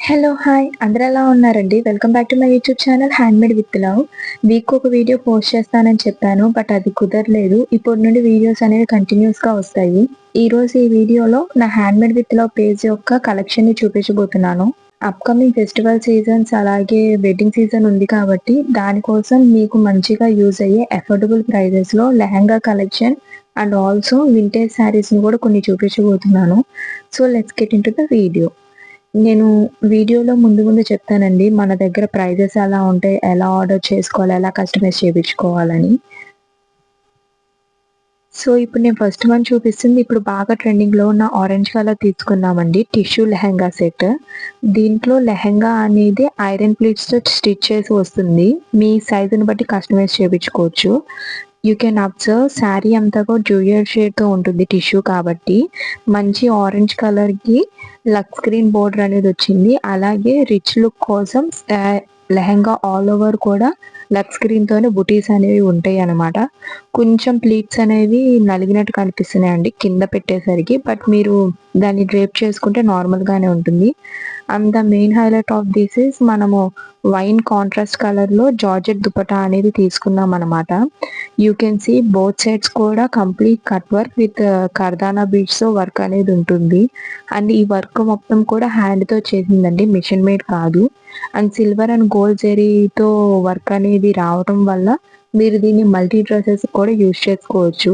Hello! Hi! అందరూ ఎలా ఉన్నారండి? Welcome back to my YouTube channel handmade with love. వీక్‌కి ఒక వీడియో పోస్ట్ చేస్తానని చెప్పాను. బట్ అది కుదరలేదు. ఇప్పటి నుండి వీడియోస్ అనేవి కంటిన్యూస్‌గా వస్తాయి. ఈరోజు ఈ వీడియోలో నా హ్యాండ్‌మేడ్ విత్ లవ్ పేజ్ యొక్క కలెక్షన్‌ని చూపించబోతున్నాను. అప్‌కమింగ్ ఫెస్టివల్ సీజన్స్ అలాగే వెడ్డింగ్ సీజన్ ఉంది కాబట్టి దానికోసం మీకు మంచిగా యూజ్ అయ్యే అఫోర్డబుల్ ప్రైజెస్‌లో lehenga collection and also vintage శారీస్‌ని కూడా కొన్ని చూపించబోతున్నాను. So, let's get into the video. నేను వీడియోలో ముందు చెప్తానండి. మన దగ్గర ప్రైజెస్ ఎలా ఉంటాయి, ఎలా ఆర్డర్ చేసుకోవాలి, ఎలా కస్టమైజ్ చేపించుకోవాలని. సో, ఇప్పుడు నేను ఫస్ట్ వన్ చూపిస్తుంది ఇప్పుడు బాగా ట్రెండింగ్‌లో ఉన్న ఆరెంజ్ కలర్ తీసుకున్నామండి. Tissue lehenga set. దీంట్లో లెహెంగా అనేది ఐరన్ ప్లీట్స్‌తో స్టిచ్ చేసి వస్తుంది. మీ సైజుని బట్టి కస్టమైజ్ చేపించుకోవచ్చు. యూ కెన్ అబ్జర్వ్ శారీ అంతా కూడా డ్యూయల్ షేడ్‌తో ఉంటుంది టిష్యూ కాబట్టి. మంచి ఆరెంజ్ కలర్‌కి లక్స్ గ్రీన్ బోర్డర్ అనేది వచ్చింది. అలాగే రిచ్ లుక్ కోసం లెహెంగా ఆల్ ఓవర్ కూడా లక్స్ గ్రీన్‌తోనే బుటీస్ అనేవి ఉంటాయన్నమాట. కొంచెం ప్లీట్స్ అనేవి నలిగినట్టు కనిపిస్తున్నాయండి కింద పెట్టేసరికి. బట్ మీరు దాన్ని డ్రేప్ చేసుకుంటే నార్మల్‌గానే ఉంటుంది. And the main highlight of this is మనము వైన్ కాంట్రాస్ట్ కలర్‌లో జార్జెట్ దుపట్టా అనేది తీసుకున్నామనమాట. You can see both sides కూడా complete cut work with kardana బీడ్స్‌తో వర్క్ అనేది ఉంటుంది. అండ్ ఈ వర్క్ మొత్తం కూడా హ్యాండ్‌తో చేసిందండి. మిషన్ మేడ్ కాదు. అండ్ సిల్వర్ అండ్ గోల్డ్ జరీతో వర్క్ అనేది రావటం వల్ల మీరు దీన్ని మల్టీ డ్రెసెస్ కూడా యూజ్ చేసుకోవచ్చు.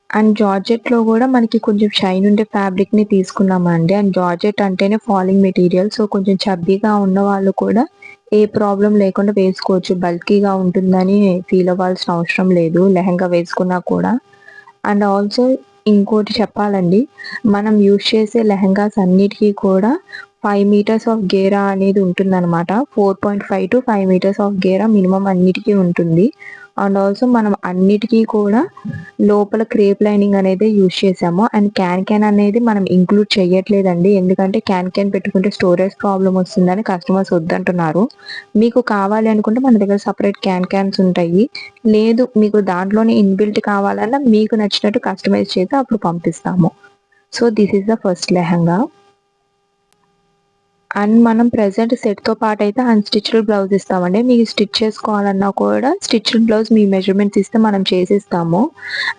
అండ్ జార్జెట్‌లో కూడా మనకి కొంచెం షైన్ ఉండే ఫ్యాబ్రిక్‌ని తీసుకున్నామండి. అండ్ జార్జెట్ అంటేనే ఫాలింగ్ మెటీరియల్. సో, కొంచెం చబ్బీగా ఉన్నవాళ్ళు కూడా ఏ ప్రాబ్లమ్ లేకుండా వేసుకోవచ్చు. బల్కీగా ఉంటుందని ఫీల్ అవ్వాల్సిన అవసరం లేదు లెహెంగా వేసుకున్నా కూడా. అండ్ ఆల్సో ఇంకోటి చెప్పాలండి. మనం యూజ్ చేసే లెహెంగాస్ అన్నిటికి కూడా 5 మీటర్స్ ఆఫ్ గేరా అనేది ఉంటుందనమాట. 4.5-5 మీటర్స్ ఆఫ్ గేరా మినిమమ్ అన్నిటికి ఉంటుంది. అండ్ ఆల్సో మనం అన్నిటికి కూడా లోపల క్రేప్ లైనింగ్ అనేది యూజ్ చేసాము. అండ్ క్యాన్ అనేది మనం ఇంక్లూడ్ చేయట్లేదండి. ఎందుకంటే క్యాన్ పెట్టుకుంటే స్టోరేజ్ ప్రాబ్లమ్ వస్తుందని కస్టమర్స్ వద్దంటున్నారు. మీకు కావాలి అనుకుంటే మన దగ్గర సెపరేట్ క్యాన్స్ ఉంటాయి. లేదు మీకు దాంట్లోనే ఇన్‌బిల్ట్ కావాలన్నా మీకు నచ్చినట్టు కస్టమైజ్ చేసి అప్పుడు పంపిస్తాము. So, this is the first lehenga. And మనం ప్రెజెంట్ సెట్‌తో పాటైతే అన్‌స్టిచ్డ్ బ్లౌజ్ ఇస్తామండి. మీకు స్టిచ్ చేసుకోవాలన్నా కూడా స్టిచ్డ్ బ్లౌజ్ మీ మెజర్‌మెంట్స్ ఇస్తే మనం చేసిస్తాము.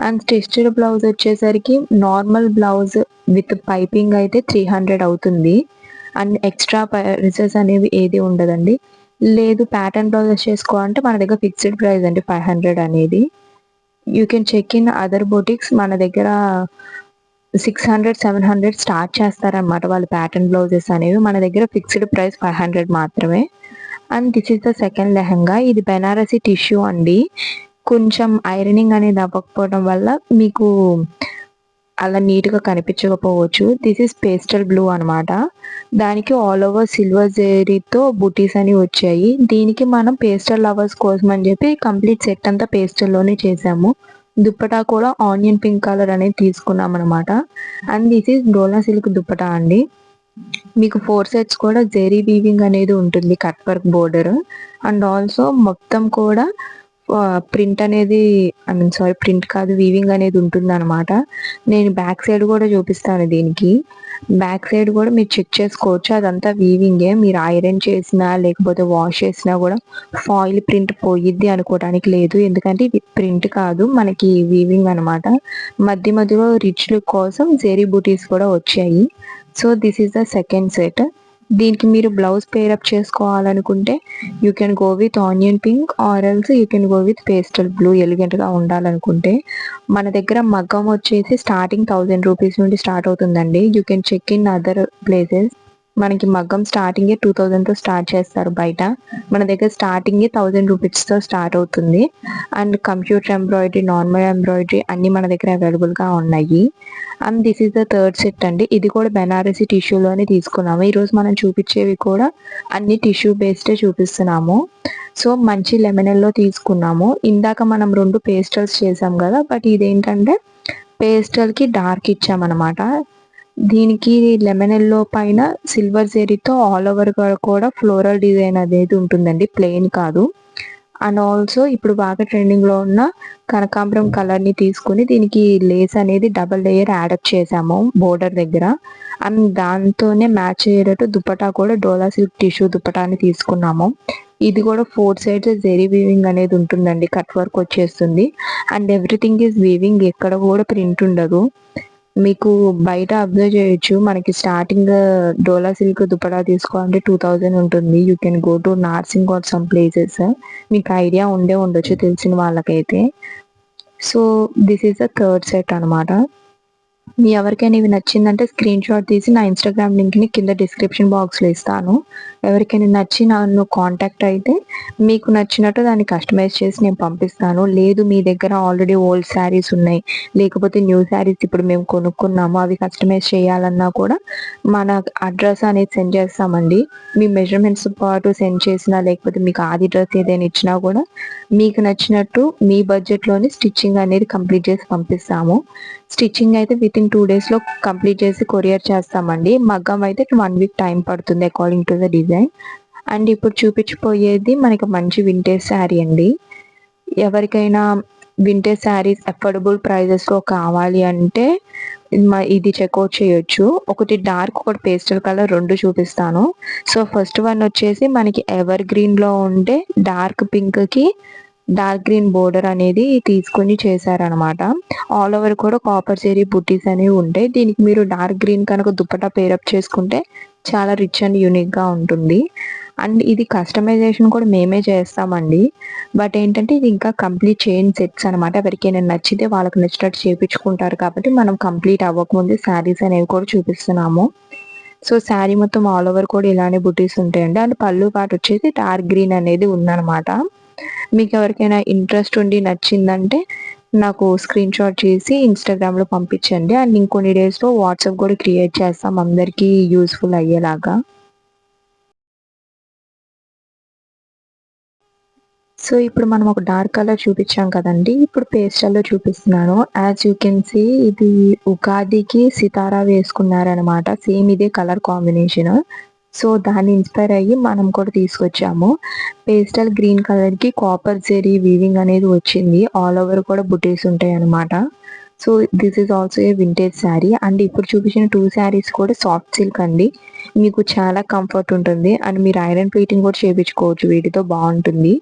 అండ్ స్టిచ్డ్ బ్లౌజ్ వచ్చేసరికి నార్మల్ బ్లౌజ్ విత్ పైపింగ్ అయితే 300 అవుతుంది. అండ్ ఎక్స్‌ట్రా పైసెస్ అనేవి ఏది ఉండదండి. లేదు ప్యాటర్న్ బ్లౌజెస్ చేసుకోవాలంటే మన దగ్గర ఫిక్స్డ్ ప్రైస్ అండి 500 అనేది. You can check in other boutiques మన దగ్గర 600, 700 స్టార్ట్ చేస్తారనమాట వాళ్ళు ప్యాటర్న్ బ్లౌజెస్ అనేవి. మన దగ్గర ఫిక్స్డ్ ప్రైస్ 500 మాత్రమే. And this is the second lehenga. ఇది బెనారసి టిష్యూ అండి. కొంచెం ఐరనింగ్ అనేది అవ్వకపోవడం వల్ల మీకు అలా నీట్‌గా కనిపించకపోవచ్చు. దిస్ ఈస్ పేస్టల్ బ్లూ అనమాట. దానికి ఆల్ ఓవర్ సిల్వర్ జరీతో బుటీస్ అని వచ్చాయి. దీనికి మనం పేస్టల్ లవర్స్ కోసం అని చెప్పి కంప్లీట్ సెట్ అంతా పేస్టల్‌లోనే చేసాము. దుప్పటా కూడా ఆనియన్ పింక్ కలర్ అనేది తీసుకున్నామనమాట. And this is dola silk dupatta అండి. మీకు 4 సెట్స్ కూడా జెరీ వీవింగ్ అనేది ఉంటుంది cut work border. And also మొత్తం కూడా ప్రింట్ అనేది ప్రింట్ కాదు వీవింగ్ అనేది ఉంటుందనమాట. నేను బ్యాక్ సైడ్ కూడా చూపిస్తాను దీనికి. బ్యాక్ సైడ్ కూడా మీరు చెక్ చేసుకోవచ్చు. అదంతా వీవింగే. మీరు ఐరన్ చేసినా లేకపోతే వాష్ చేసినా కూడా ఫాయిల్ ప్రింట్ పోయిద్ది అనుకోవడానికి లేదు. ఎందుకంటే ఇది ప్రింట్ కాదు మనకి వీవింగ్ అనమాట. మధ్యలో రిచ్ లుక్ కోసం జెరీ బూటీస్ కూడా వచ్చాయి. So, this is the second set. దీనికి మీరు బ్లౌజ్ పేరప్ చేసుకోవాలనుకుంటే you can go with onion pink or else you can go with pastel blue ఎలిగెంట్‌గా ఉండాలనుకుంటే. మన దగ్గర మగ్గం వచ్చేసి స్టార్టింగ్ 1000 రూపీస్ నుండి స్టార్ట్ అవుతుందండి. You can check in other places. మనకి మగ్గం స్టార్టింగే 2000తో స్టార్ట్ చేస్తారు బయట. మన దగ్గర స్టార్టింగే 1000 రూపీస్‌తో స్టార్ట్ అవుతుంది. And computer embroidery, normal embroidery అన్నీ మన దగ్గర అవైలబుల్‌గా ఉన్నాయి. And this is the third set అండి. ఇది కూడా బెనారసి టిష్యూలోనే తీసుకున్నాము. ఈరోజు మనం చూపించేవి కూడా అన్ని టిష్యూ బేస్డే చూపిస్తున్నాము. సో, మంచి లెమనెల్లో తీసుకున్నాము. ఇందాక మనం 2 పేస్టల్స్ చేసాం కదా! బట్ ఇదేంటంటే పేస్టల్‌కి డార్క్ ఇచ్చామనమాట. దీనికి లెమన్ యెల్లో పైన సిల్వర్ జరీతో ఆల్ ఓవర్‌గా కూడా ఫ్లోరల్ డిజైన్ అనేది ఉంటుందండి. ప్లెయిన్ కాదు. అండ్ ఆల్సో ఇప్పుడు బాగా ట్రెండింగ్‌లో ఉన్న కనకాంబరం కలర్‌ని తీసుకొని దీనికి లేస్ అనేది డబుల్ లేయర్ యాడప్ చేసాము బోర్డర్ దగ్గర. అండ్ దాంతోనే మ్యాచ్ అయ్యేటట్టు దుపట్టా కూడా డోలా సిల్క్ టిష్యూ దుపట్టాని తీసుకున్నాము. ఇది కూడా 4 సైడ్స్ జెరీ వీవింగ్ అనేది ఉంటుందండి. కట్ వర్క్ వచ్చేస్తుంది. అండ్ ఎవ్రీథింగ్ ఈజ్ వీవింగ్, ఎక్కడ కూడా ప్రింట్ ఉండదు. మీకు బయట అబ్జర్వ్ చేయొచ్చు, మనకి స్టార్టింగ్ డోలా సిల్క్ దుపట్టా తీసుకోవాలంటే 2000 ఉంటుంది. You can go to Narsingi or some places. మీకు ఐడియా ఉండే ఉండొచ్చు తెలిసిన వాళ్ళకైతే. So this is the third set అనమాట. మీ ఎవరికైనా ఇవి నచ్చిందంటే స్క్రీన్ షాట్ తీసి నా ఇన్స్టాగ్రామ్ లింక్ని కింద డిస్క్రిప్షన్ బాక్స్లో ఇస్తాను. ఎవరికైనా నచ్చి నన్ను కాంటాక్ట్ అయితే మీకు నచ్చినట్టు దాన్ని కస్టమైజ్ చేసి నేను పంపిస్తాను. లేదు మీ దగ్గర ఆల్రెడీ ఓల్డ్ శారీస్ ఉన్నాయి, లేకపోతే న్యూ శారీస్ ఇప్పుడు మేము కొనుక్కున్నాము, అవి కస్టమైజ్ చేయాలన్నా కూడా మన అడ్రస్ అనేది సెండ్ చేస్తామండి. మీ మెజర్మెంట్స్ పాటు సెండ్ చేసినా, లేకపోతే మీకు ఆది డ్రెస్ ఏదైనా ఇచ్చినా కూడా మీకు నచ్చినట్టు మీ బడ్జెట్లోని స్టిచ్చింగ్ అనేది కంప్లీట్ చేసి పంపిస్తాము. స్టిచ్చింగ్ అయితే వితిన్ 2 డేస్లో కంప్లీట్ చేసి కొరియర్ చేస్తామండి. మగ్గం అయితే 1 వీక్ టైం పడుతుంది according to the design. And ఇప్పుడు చూపించిపోయేది మనకి మంచి వింటేజ్ శారీ అండి. ఎవరికైనా వింటేజ్ శారీస్ అఫోర్డబుల్ ప్రైజెస్లో కావాలి అంటే ఇది చెక్అవుట్ చేయొచ్చు. ఒకటి డార్క్, ఒకటి పేస్టల్ కలర్, 2 చూపిస్తాను. సో ఫస్ట్ వన్ వచ్చేసి మనకి ఎవర్ గ్రీన్లో ఉండే డార్క్ పింక్కి డార్క్ గ్రీన్ బోర్డర్ అనేది తీసుకొని చేశారనమాట. ఆల్ ఓవర్ కూడా కాపర్ జెరీ బుట్టీస్ అనేవి ఉంటాయి. దీనికి మీరు డార్క్ గ్రీన్ కనుక దుపట్టా పేరప్ చేసుకుంటే చాలా రిచ్ అండ్ యూనిక్గా ఉంటుంది. అండ్ ఇది కస్టమైజేషన్ కూడా మేమే చేస్తామండి. బట్ ఏంటంటే ఇది ఇంకా కంప్లీట్ చేయని సెట్స్ అనమాట. ఎవరికైనా నచ్చితే వాళ్ళకి నచ్చినట్టు చేయించుకుంటారు కాబట్టి మనం కంప్లీట్ అవ్వకముందే శారీస్ అనేవి కూడా చూపిస్తున్నాము. సో శారీ మొత్తం ఆల్ ఓవర్ కూడా ఇలానే బుటీస్ ఉంటాయండి. అండ్ పళ్ళు పాటు వచ్చేసి డార్క్ గ్రీన్ అనేది ఉందన్నమాట. మీకు ఎవరికైనా ఇంట్రెస్ట్ ఉండి నచ్చిందంటే నాకు స్క్రీన్ షాట్ చేసి ఇన్స్టాగ్రామ్లో పంపించండి. అండ్ ఇంకొన్ని డేస్లో వాట్సాప్ కూడా క్రియేట్ చేస్తాం అందరికీ యూస్ఫుల్ అయ్యేలాగా. సో ఇప్పుడు మనం ఒక డార్క్ కలర్ చూపించాం కదండి, ఇప్పుడు పేస్టల్లో చూపిస్తున్నాను. యాజ్ యూ కెన్ సీ ఇది ఉగాదికి సితారా వేసుకున్నారనమాట. సేమ్ ఇదే కలర్ కాంబినేషన్. సో దాన్ని ఇన్స్పైర్ అయ్యి మనం కూడా తీసుకొచ్చాము. పేస్టల్ గ్రీన్ కలర్కి కాపర్ జెరీ వీవింగ్ అనేది వచ్చింది. ఆల్ ఓవర్ కూడా బుటీస్ ఉంటాయి అనమాట. So this is also a vintage sari. And ఇప్పుడు చూపించిన 2 శారీస్ కూడా సాఫ్ట్ సిల్క్ అండి. మీకు చాలా కంఫర్ట్ ఉంటుంది. అండ్ మీరు ఐరన్ ప్లీటింగ్ కూడా చేయించుకోవచ్చు, వీటితో బాగుంటుంది.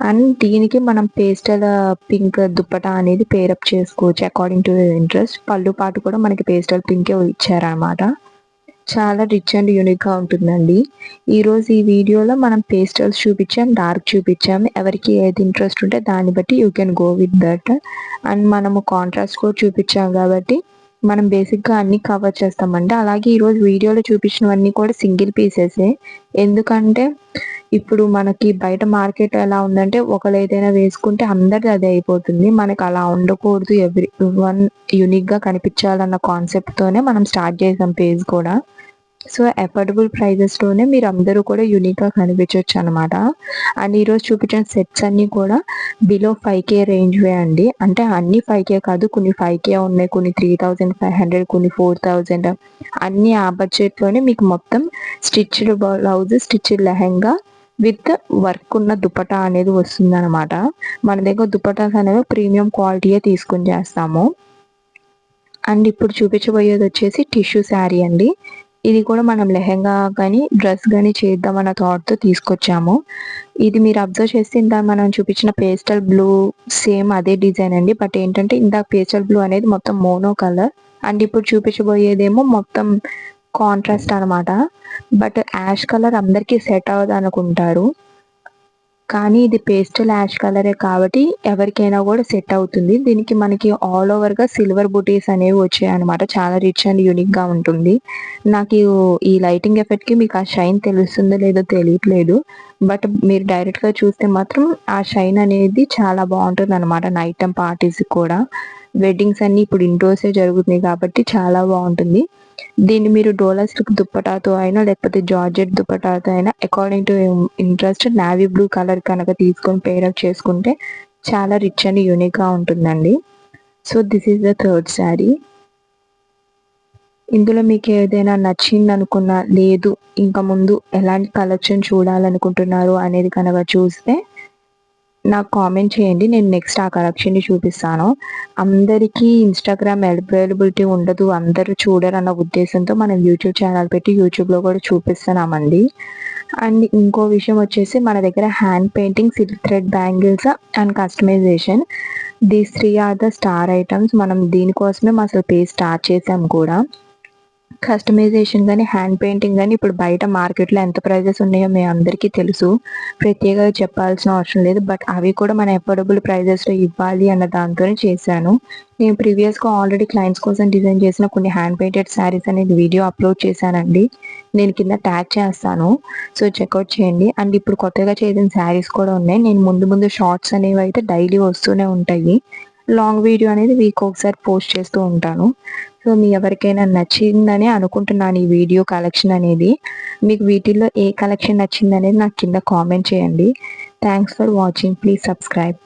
అండ్ దీనికి మనం పేస్టల్ పింక్ దుప్పటా అనేది పేరప్ చేసుకోవచ్చు అకార్డింగ్ టు ఇంట్రెస్ట్. పళ్ళు పాటు కూడా మనకి పేస్టల్ పింకే ఇచ్చారనమాట. చాలా రిచ్ అండ్ యూనిక్గా ఉంటుందండి. ఈరోజు ఈ వీడియోలో మనం పేస్టల్స్ చూపించాం, డార్క్ చూపించాము. ఎవరికి ఏది ఇంట్రెస్ట్ ఉంటే దాన్ని బట్టి you can go with that. And మనము కాంట్రాస్ట్ కూడా చూపించాం కాబట్టి మనం బేసిక్గా అన్నీ కవర్ చేస్తామండి. అలాగే ఈరోజు వీడియోలో చూపించినవన్నీ కూడా సింగిల్ పీసెసే. ఎందుకంటే ఇప్పుడు మనకి బయట మార్కెట్ ఎలా ఉందంటే ఒకరు ఏదైనా వేసుకుంటే అందరిది అదే అయిపోతుంది. మనకు అలా ఉండకూడదు, ఎవ్రీ వన్ యూనిక్గా కనిపించాలన్న కాన్సెప్ట్తోనే మనం స్టార్ట్ చేసాం పేజ్ కూడా. సో అఫోర్డబుల్ ప్రైజెస్లోనే మీరు అందరూ కూడా యూనిక్గా కనిపించవచ్చు అనమాట. అండ్ ఈరోజు చూపించిన సెట్స్ అన్నీ కూడా బిలో 5K రేంజ్వే అండి. అంటే అన్నీ 5K కాదు, కొన్ని 5K ఉన్నాయి, కొన్ని 3500, కొన్ని 4000, అన్నీ ఆ బడ్జెట్లోనే మీకు మొత్తం stitched blouse, stitched lehenga with work ఉన్న దుపట్టా అనేది వస్తుంది అనమాట. మన దగ్గర దుపట్టాస్ అనేవి ప్రీమియం క్వాలిటీయే తీసుకుని చేస్తాము. అండ్ ఇప్పుడు చూపించబోయేది వచ్చేసి టిష్యూ శారీ అండి. ఇది కూడా మనం లెహెంగా కానీ డ్రెస్ కానీ చేద్దామన్న థాట్తో తీసుకొచ్చాము. ఇది మీరు అబ్జర్వ్ చేస్తే ఇందాక మనం చూపించిన పేస్టల్ బ్లూ సేమ్ అదే డిజైన్ అండి. బట్ ఏంటంటే ఇందాక పేస్టల్ బ్లూ అనేది మొత్తం మోనో కలర్, అండ్ ఇప్పుడు చూపించబోయేదేమో మొత్తం కాంట్రాస్ట్ అనమాట. బట్ యాష్ కలర్ అందరికీ సెట్ అవ్వదు అనుకుంటారు, కానీ ఇది పేస్టల్ యాష్ కలరే కాబట్టి ఎవరికైనా కూడా సెట్ అవుతుంది. దీనికి మనకి ఆల్ ఓవర్గా సిల్వర్ బుటీస్ అనేవి వచ్చాయి అనమాట. చాలా రిచ్ అండ్ యూనిక్గా ఉంటుంది. నాకు ఈ లైటింగ్ ఎఫెక్ట్కి మీకు ఆ షైన్ తెలుస్తుందో లేదో తెలియట్లేదు, బట్ మీరు డైరెక్ట్గా చూస్తే మాత్రం ఆ షైన్ అనేది చాలా బాగుంటుంది అనమాట. నైట్ టైం పార్టీస్ కూడా, వెడ్డింగ్స్ అన్నీ ఇప్పుడు ఇండోర్సే జరుగుతున్నాయి కాబట్టి చాలా బాగుంటుంది. దీన్ని మీరు డోలా సిల్క్ దుప్పటాతో అయినా లేకపోతే జార్జెట్ దుప్పటాతో అయినా according to interest navy blue colour కనుక తీసుకొని పేరప్ చేసుకుంటే చాలా రిచ్ అండ్ యూనిక్గా ఉంటుందండి. So this is the third sari. ఇందులో మీకు ఏదైనా నచ్చింది అనుకున్నా, లేదు ఇంకా ముందు ఎలాంటి కలెక్షన్ చూడాలనుకుంటున్నారు అనేది కనుక చూస్తే నాకు కామెంట్ చేయండి. నేను నెక్స్ట్ ఆ కలెక్షన్‌ని చూపిస్తాను. అందరికీ ఇన్‌స్టాగ్రామ్ అవైలబిలిటీ ఉండదు. అందరూ చూడరన్న ఉద్దేశంతో మనం యూట్యూబ్ ఛానల్ పెట్టి యూట్యూబ్‌లో కూడా చూపిస్తున్నామండి. అండ్ ఇంకో విషయం వచ్చేసి మన దగ్గర hand painting, silk thread bangles and customization. These 3 are the star items. మనం దీనికోసమే అసలు పేజ్ స్టార్ట్ చేసాం కూడా. కస్టమైజేషన్ గాని, హ్యాండ్ పెయింటింగ్ గాని ఇప్పుడు బయట మార్కెట్‌లో ఎంత ప్రైజెస్ ఉన్నాయో మీ అందరికీ తెలుసు. ప్రత్యేకంగా చెప్పాల్సిన అవసరం లేదు. బట్ అవి కూడా మన అఫోర్డబుల్ ప్రైజెస్‌లో ఇవ్వాలి అన్న దాంతోనే చేశాను. నేను ప్రీవియస్‌గా ఆల్రెడీ క్లయింట్స్ కోసం డిజైన్ చేసిన కొన్ని హ్యాండ్ పెయింటెడ్ శారీస్ అనేది వీడియో అప్‌లోడ్ చేశానండి. నేను కింద ట్యాగ్ చేస్తాను. సో, చెకౌట్ చేయండి. అండ్ ఇప్పుడు కొత్తగా చేసిన శారీస్ కూడా ఉన్నాయి. నేను ముందు ముందు షార్ట్స్ అనేవైతే డైలీ వస్తూనే ఉంటాయి. లాంగ్ వీడియో అనేది వీక్ ఒకసారి పోస్ట్ చేస్తూ ఉంటాను. సో, మీ ఎవరికైనా నచ్చిందని అనుకుంటున్నాను ఈ వీడియో కలెక్షన్ అనేది. మీకు వీటిల్లో ఏ కలెక్షన్ నచ్చిందనేది నాకు కింద కామెంట్ చేయండి. Thanks for watching. Please subscribe.